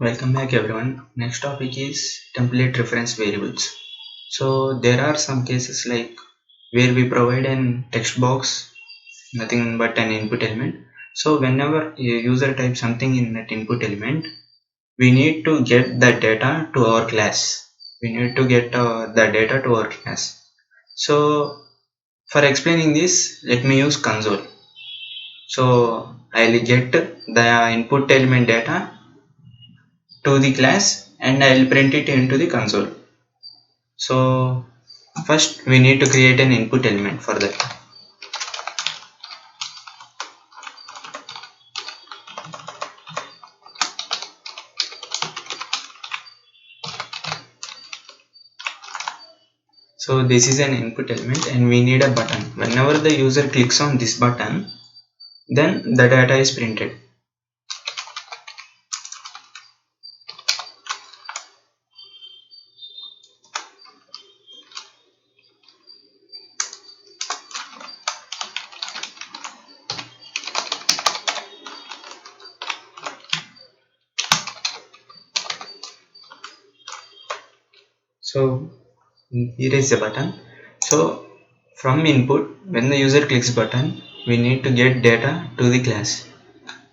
Welcome back everyone. Next topic is template reference variables. So there are some cases like where we provide an text box, nothing but an input element. So whenever a user types something in that input element, we need to get that data to our class. We need to get the data to our class. So for explaining this, let me use console. So I'll get the input element data to the class and I'll print it into the console. So first we need to create an input element for that. So this is an input element and we need a button. Whenever the user clicks on this button, then the data is printed. So here is the button. So from input, when the user clicks button, we need to get data to the class.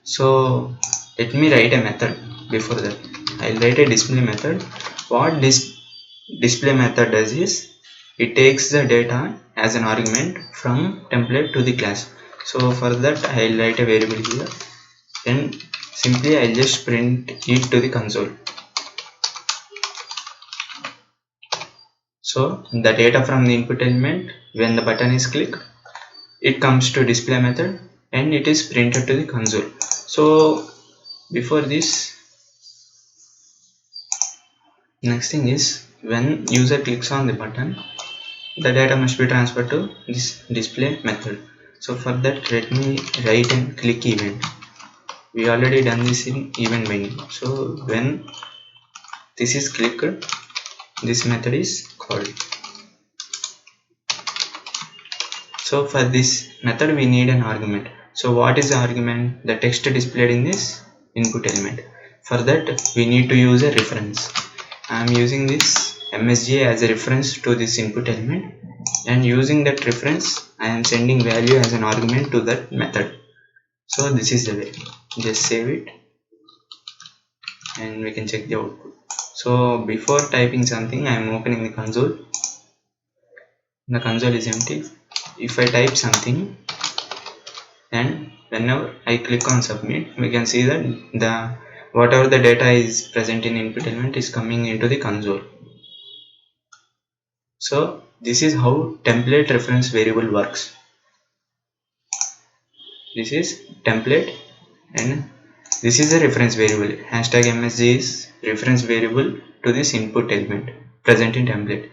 So let me write a method. Before that, I'll write a display method. What this display method does is it takes the data as an argument from template to the class. So for that I'll write a variable here, then simply I'll just print it to the console. So the data from the input element, when the button is clicked, it comes to display method and it is printed to the console. So before this, next thing is when user clicks on the button, the data must be transferred to this display method. So for that let me write an click event. We already done this in event binding. So when this is clicked, this method is called. So for this method we need an argument. So what is the argument? The text displayed in this input element. For that we need to use a reference. I am using this MSJ as a reference to this input element, and using that reference I am sending value as an argument to that method. So this is the way. Just save it and we can check the output. So before typing something, I am opening the console. The console is empty. If I type something and whenever I click on submit, we can see that the whatever the data is present in input element is coming into the console. So this is how template reference variable works. This is template and this is a reference variable. Hashtag MSG is reference variable to this input element present in template.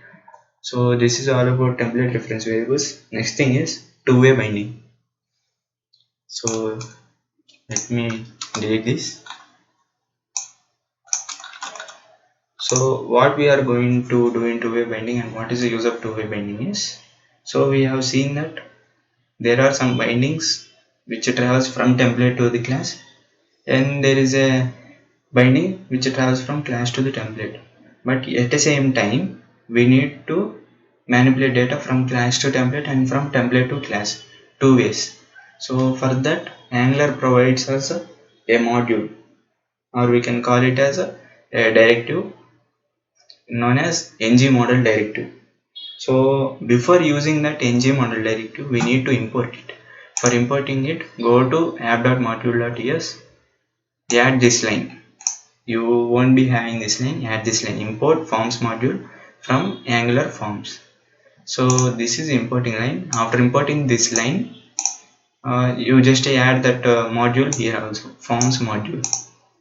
So this is all about template reference variables. Next thing is two-way binding. So let me delete this. So what we are going to do in two-way binding and what is the use of two-way binding is, so we have seen that there are some bindings which travels from template to the class, and there is a binding which travels from class to the template, but at the same time we need to manipulate data from class to template and from template to class, two ways. So for that Angular provides us a module, or we can call it as a directive known as ng model directive. So before using that ng model directive we need to import it. For importing it, go to app.module.ts, add this line. You won't be having this line, add this line, import forms module from Angular forms. So this is importing line. After importing this line, you just add that module here also, forms module.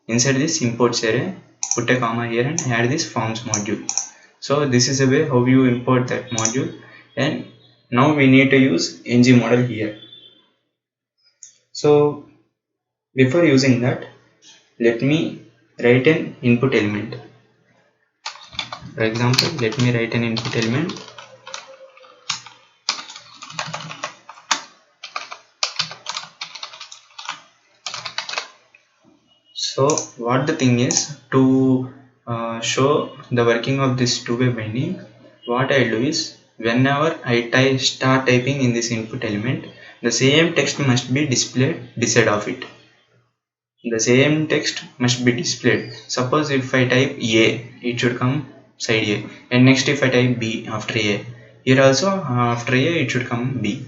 Inside this imports array, put a comma here and add this forms module. So this is a way how you import that module, and now we need to use ng model here. So before using that, let me write an input element. For example, let me write an input element. So what the thing is, to show the working of this two-way binding, what I do is, whenever I start typing in this input element, the same text must be displayed beside of it. The same text must be displayed. Suppose if I type A, it should come side A, and next if I type B after A, here also after A it should come B.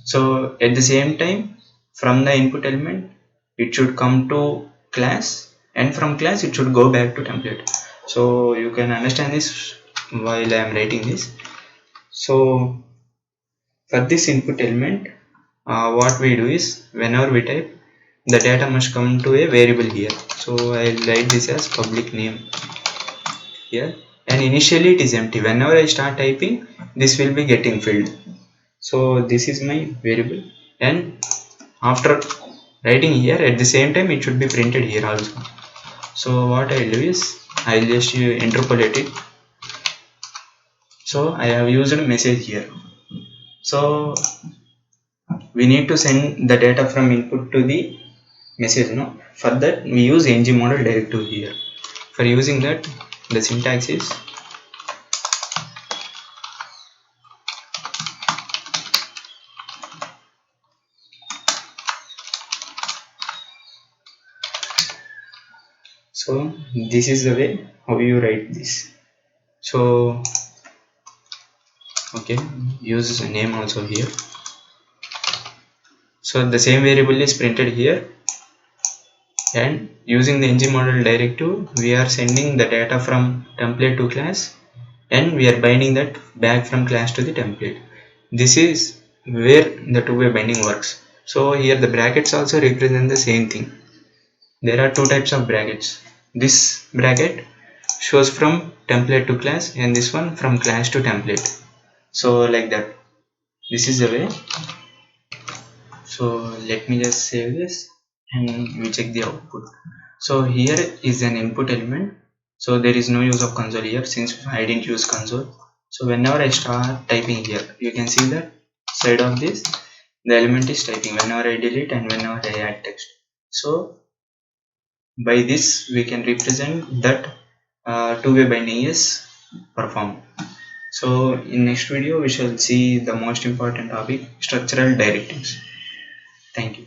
So at the same time, from the input element it should come to class, and from class it should go back to template. So you can understand this while I am writing this. So for this input element, what we do is, whenever we type, the data must come to a variable here. So I'll write this as public name here, and initially it is empty. Whenever I start typing, this will be getting filled. So this is my variable, and after writing here, at the same time it should be printed here also. So what I'll do is, I'll just interpolate it. So I have used a message here. So we need to send the data from input to the message, no? For that we use ng model directive here. For using that, the syntax is so this is the way how you write this. So okay, use a name also here. So the same variable is printed here, and using the ng model directive we are sending the data from template to class, and we are binding that back from class to the template. This is where the two-way binding works. So here the brackets also represent the same thing. There are two types of brackets. This bracket shows from template to class, and this one from class to template. So like that, this is the way. So let me just save this and we check the output. So here is an input element. So there is no use of console here since I didn't use console. So whenever I start typing here, you can see that side of this, the element is typing whenever I delete and whenever I add text. So by this we can represent that two-way binding is performed. So in next video we shall see the most important topic, structural directives. Thank you.